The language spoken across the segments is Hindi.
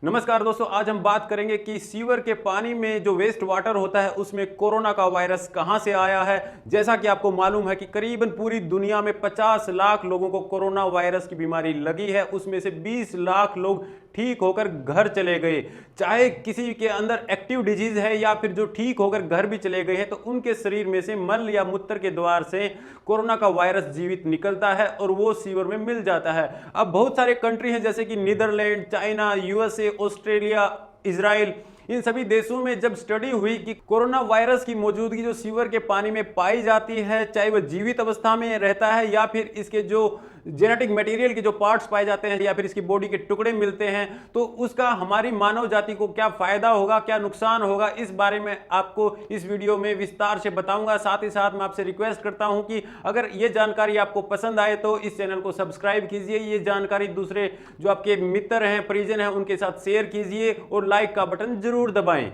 नमस्कार दोस्तों, आज हम बात करेंगे कि सीवर के पानी में जो वेस्ट वाटर होता है उसमें कोरोना का वायरस कहां से आया है। जैसा कि आपको मालूम है कि करीबन पूरी दुनिया में 50 लाख लोगों को कोरोना वायरस की बीमारी लगी है, उसमें से 20 लाख लोग ठीक होकर घर चले गए। चाहे किसी के अंदर एक्टिव डिजीज है या फिर जो ठीक होकर घर भी चले गए हैं, तो उनके शरीर में से मल या मूत्र के द्वार से कोरोना का वायरस जीवित निकलता है और वो सीवर में मिल जाता है। अब बहुत सारे कंट्री हैं जैसे कि Netherland, China, USA, Australia, Israel, इन सभी देशों में जब स्टडी हुई कि कोरोना वायरस की मौजूदगी जो सीवर के पानी में पाई जाती है, चाहे वह जीवित अवस्था में रहता है या फिर इसके जो जेनेटिक मटेरियल के जो पार्ट्स पाए जाते हैं या फिर इसकी बॉडी के टुकड़े मिलते हैं, तो उसका हमारी मानव जाति को क्या फायदा होगा, क्या नुकसान होगा, इस बारे में आपको इस वीडियो में विस्तार से बताऊंगा। साथ ही साथ मैं आपसे रिक्वेस्ट करता हूं कि अगर ये जानकारी आपको पसंद आए तो इस चैनल को सब्सक्राइब कीजिए, ये जानकारी दूसरे जो आपके मित्र हैं, परिजन हैं, उनके साथ शेयर कीजिए और लाइक का बटन जरूर दबाएं।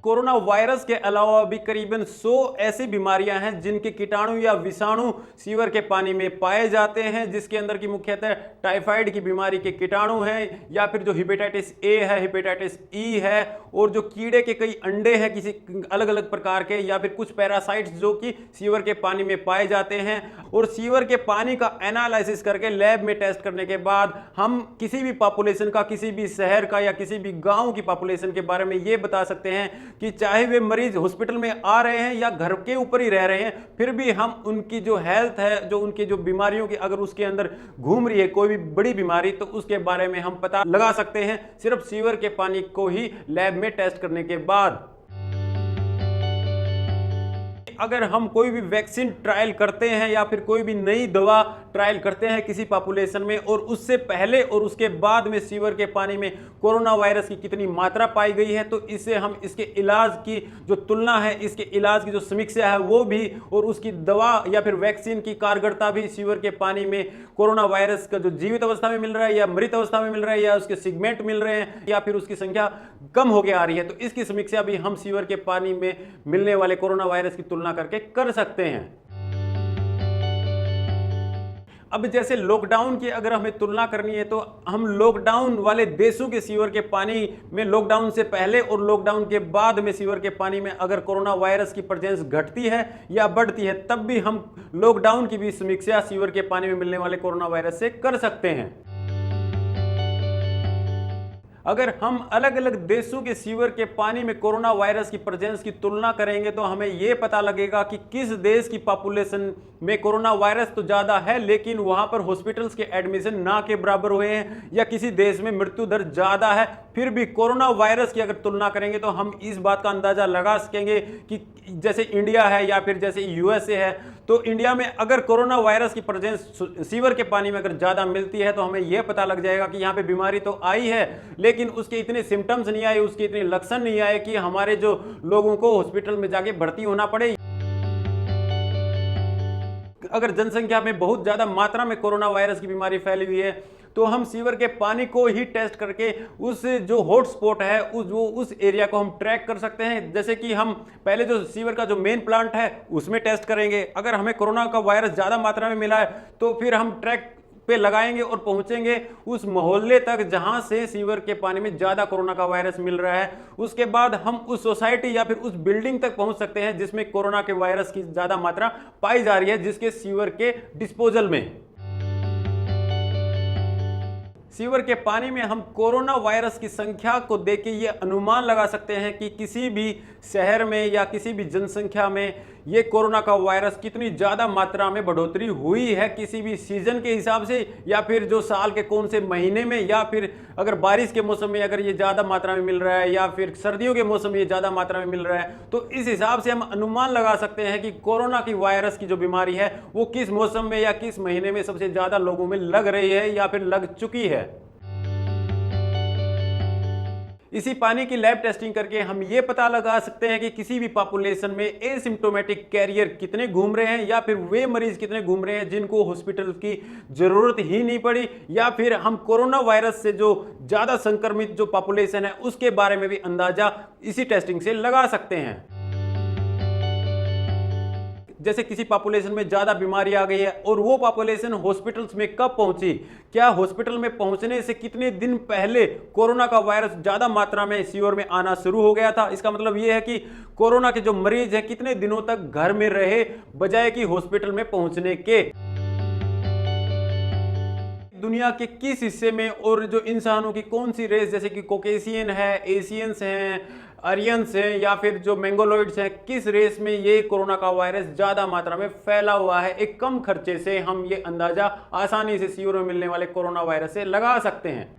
कोरोना वायरस के अलावा भी करीबन 100 ऐसी बीमारियां हैं जिनके कीटाणु या विषाणु सीवर के पानी में पाए जाते हैं, जिसके अंदर की मुख्यतः टाइफाइड की बीमारी के कीटाणु हैं या फिर जो हेपेटाइटिस ए है, हेपेटाइटिस ई है, और जो कीड़े के कई अंडे हैं किसी अलग अलग प्रकार के, या फिर कुछ पैरासाइट्स जो कि सीवर के पानी में पाए जाते हैं। और सीवर के पानी का एनालिसिस करके लैब में टेस्ट करने के बाद हम किसी भी पॉपुलेशन का, किसी भी शहर का या किसी भी गांव की पॉपुलेशन के बारे में ये बता सकते हैं कि चाहे वे मरीज हॉस्पिटल में आ रहे हैं या घर के ऊपर ही रह रहे हैं, फिर भी हम उनकी जो हेल्थ है, जो उनकी जो बीमारियों की अगर उसके अंदर घूम रही है कोई भी बड़ी बीमारी, तो उसके बारे में हम पता लगा सकते हैं सिर्फ सीवर के पानी को ही लैब में टेस्ट करने के बाद। अगर हम कोई भी वैक्सीन ट्रायल करते हैं या फिर कोई भी नई दवा ट्रायल करते हैं किसी पॉपुलेशन में, और उससे पहले और उसके बाद में सीवर के पानी में कोरोना वायरस की कितनी मात्रा पाई गई है, तो इससे हम इसके इलाज की जो तुलना है, इसके इलाज की जो समीक्षा है वो भी, और उसकी दवा या फिर वैक्सीन की कारगरता भी सीवर के पानी में कोरोना वायरस का जो जीवित अवस्था में मिल रहा है या मृत अवस्था में मिल रहा है या उसके सेगमेंट मिल रहे हैं या फिर उसकी संख्या कम होकर आ रही है, तो इसकी समीक्षा भी हम सीवर के पानी में मिलने वाले कोरोना वायरस की तुलना करके कर सकते हैं। अब जैसे लॉकडाउन की अगर हमें तुलना करनी है, तो हम लॉकडाउन वाले देशों के सीवर के पानी में लॉकडाउन से पहले और लॉकडाउन के बाद में सीवर के पानी में अगर कोरोना वायरस की प्रेजेंस घटती है या बढ़ती है, तब भी हम लॉकडाउन की भी समीक्षा सीवर के पानी में मिलने वाले कोरोना वायरस से कर सकते हैं। अगर हम अलग अलग देशों के सीवर के पानी में कोरोना वायरस की प्रेजेंस की तुलना करेंगे, तो हमें यह पता लगेगा कि किस देश की पॉपुलेशन में कोरोना वायरस तो ज़्यादा है लेकिन वहां पर हॉस्पिटल्स के एडमिशन ना के बराबर हुए हैं, या किसी देश में मृत्यु दर ज़्यादा है। फिर भी कोरोना वायरस की अगर तुलना करेंगे तो हम इस बात का अंदाज़ा लगा सकेंगे कि जैसे इंडिया है या फिर जैसे यूएसए है, तो इंडिया में अगर कोरोना वायरस की प्रेजेंस सीवर के पानी में अगर ज़्यादा मिलती है, तो हमें यह पता लग जाएगा कि यहाँ पे बीमारी तो आई है लेकिन उसके इतने सिम्टम्स नहीं आए, उसके इतने लक्षण नहीं आए कि हमारे जो लोगों को हॉस्पिटल में जाके भर्ती होना पड़े। अगर जनसंख्या में बहुत ज़्यादा मात्रा में कोरोना वायरस की बीमारी फैली हुई है, तो हम सीवर के पानी को ही टेस्ट करके उस जो हॉटस्पॉट है उस एरिया को हम ट्रैक कर सकते हैं। जैसे कि हम पहले जो सीवर का जो मेन प्लांट है उसमें टेस्ट करेंगे, अगर हमें कोरोना का वायरस ज़्यादा मात्रा में मिला है तो फिर हम ट्रैक पे लगाएंगे और पहुंचेंगे उस मोहल्ले तक जहां से सीवर के पानी में ज्यादा कोरोना का वायरस मिल रहा है। उसके बाद हम उस सोसाइटी या फिर उस बिल्डिंग तक पहुंच सकते हैं जिसमें कोरोना के वायरस की ज्यादा मात्रा पाई जा रही है, जिसके सीवर के डिस्पोजल में। सीवर के पानी में हम कोरोना वायरस की संख्या को देख के ये अनुमान लगा सकते हैं कि किसी भी शहर में या किसी भी जनसंख्या में ये कोरोना का वायरस कितनी ज़्यादा मात्रा में बढ़ोतरी हुई है, किसी भी सीजन के हिसाब से या फिर जो साल के कौन से महीने में, या फिर अगर बारिश के मौसम में अगर ये ज़्यादा मात्रा में मिल रहा है या फिर सर्दियों के मौसम में ये ज़्यादा मात्रा में मिल रहा है, तो इस हिसाब से हम अनुमान लगा सकते हैं कि कोरोना की वायरस की जो बीमारी है वो किस मौसम में या किस महीने में सबसे ज़्यादा लोगों में लग रही है या फिर लग चुकी है। इसी पानी की लैब टेस्टिंग करके हम ये पता लगा सकते हैं कि किसी भी पॉपुलेशन में एसिम्प्टोमेटिक कैरियर कितने घूम रहे हैं या फिर वे मरीज कितने घूम रहे हैं जिनको हॉस्पिटल की जरूरत ही नहीं पड़ी, या फिर हम कोरोना वायरस से जो ज़्यादा संक्रमित जो पॉपुलेशन है उसके बारे में भी अंदाजा इसी टेस्टिंग से लगा सकते हैं। जैसे किसी पॉपुलेशन में ज्यादा बीमारी आ गई है और वो पॉपुलेशन हॉस्पिटल्स में कब पहुंची, क्या हॉस्पिटल में पहुंचने से कितने दिन पहले कोरोना का वायरस ज्यादा मात्रा में सीवर में आना शुरू हो गया था। इसका मतलब यह है कि कोरोना के जो मरीज है कितने दिनों तक घर में रहे बजाय कि हॉस्पिटल में पहुंचने के। दुनिया के किस हिस्से में और जो इंसानों की कौन सी रेस, जैसे कि कोकेशियन है, एशियंस हैं, आर्यंस हैं या फिर जो मंगोलॉइड्स हैं, किस रेस में ये कोरोना का वायरस ज्यादा मात्रा में फैला हुआ है, एक कम खर्चे से हम ये अंदाजा आसानी से सीवर में मिलने वाले कोरोना वायरस से लगा सकते हैं।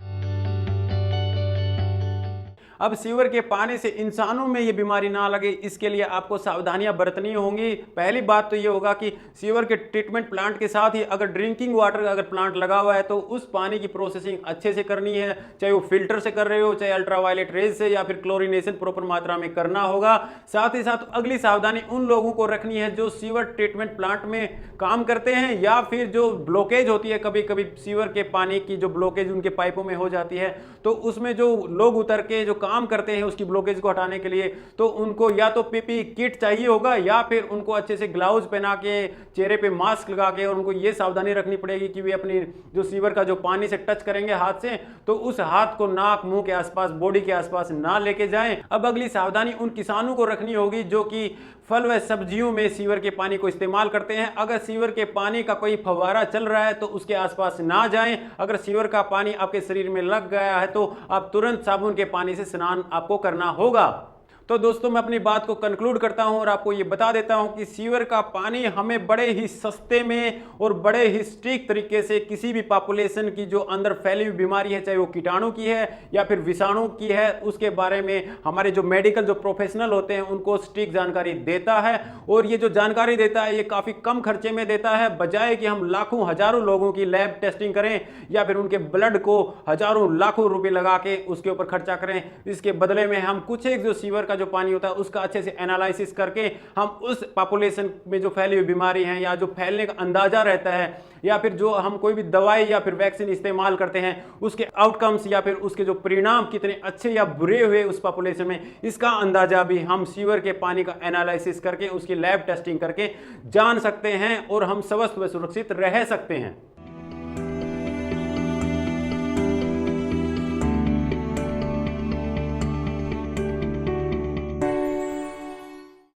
अब सीवर के पानी से इंसानों में ये बीमारी ना लगे, इसके लिए आपको सावधानियां बरतनी होंगी। पहली बात तो ये होगा कि सीवर के ट्रीटमेंट प्लांट के साथ ही अगर ड्रिंकिंग वाटर अगर प्लांट लगा हुआ है तो उस पानी की प्रोसेसिंग अच्छे से करनी है, चाहे वो फिल्टर से कर रहे हो, चाहे अल्ट्रावायलेट रेज से, या फिर क्लोरिनेशन प्रॉपर मात्रा में करना होगा। साथ ही साथ अगली सावधानी उन लोगों को रखनी है जो सीवर ट्रीटमेंट प्लांट में काम करते हैं या फिर जो ब्लॉकेज होती है, कभी कभी सीवर के पानी की जो ब्लॉकेज उनके पाइपों में हो जाती है, तो उसमें जो लोग उतर के जो काम करते हैं उसकी ब्लॉकेज को हटाने के लिए, तो उनको या तो पीपी किट चाहिए होगा या फिर उनको अच्छे से ग्लव्स पहना के, चेहरे पे मास्क लगा के, और उनको ये सावधानी रखनी पड़ेगी कि वे अपनी जो सीवर का जो पानी से टच करेंगे हाथ से, तो उस हाथ को नाक मुंह के आसपास, बॉडी के आसपास ना लेके जाएं। अब अगली सावधानी उन किसानों को रखनी होगी जो कि फल व सब्जियों में सीवर के पानी को इस्तेमाल करते हैं। अगर सीवर के पानी का कोई फव्वारा चल रहा है तो उसके आसपास ना जाएं। अगर सीवर का पानी आपके शरीर में लग गया है तो आप तुरंत साबुन के पानी से स्नान आपको करना होगा। तो दोस्तों, मैं अपनी बात को कंक्लूड करता हूं और आपको ये बता देता हूं कि सीवर का पानी हमें बड़े ही सस्ते में और बड़े ही स्ट्रिक्ट तरीके से किसी भी पॉपुलेशन की जो अंदर फैली हुई बीमारी है, चाहे वो कीटाणु की है या फिर विषाणु की है, उसके बारे में हमारे जो मेडिकल जो प्रोफेशनल होते हैं उनको स्ट्रिक्ट जानकारी देता है। और ये जो जानकारी देता है ये काफ़ी कम खर्चे में देता है, बजाय कि हम लाखों हजारों लोगों की लैब टेस्टिंग करें या फिर उनके ब्लड को हजारों लाखों रुपए लगा के उसके ऊपर खर्चा करें। इसके बदले में हम कुछ एक जो सीवर जो पानी होता है उसका अच्छे से एनालिसिस करके हम उस पॉपुलेशन में जो फैली हुई बीमारी है या जो फैलने का अंदाजा रहता है, या फिर जो हम कोई भी दवाई या फिर वैक्सीन इस्तेमाल करते हैं उसके आउटकम्स या फिर उसके जो परिणाम कितने अच्छे या बुरे हुए उस पॉपुलेशन में, इसका अंदाजा भी हम सीवर के पानी का एनालिसिस करके उसकी लैब टेस्टिंग करके जान सकते हैं और हम स्वस्थ व सुरक्षित रह सकते हैं।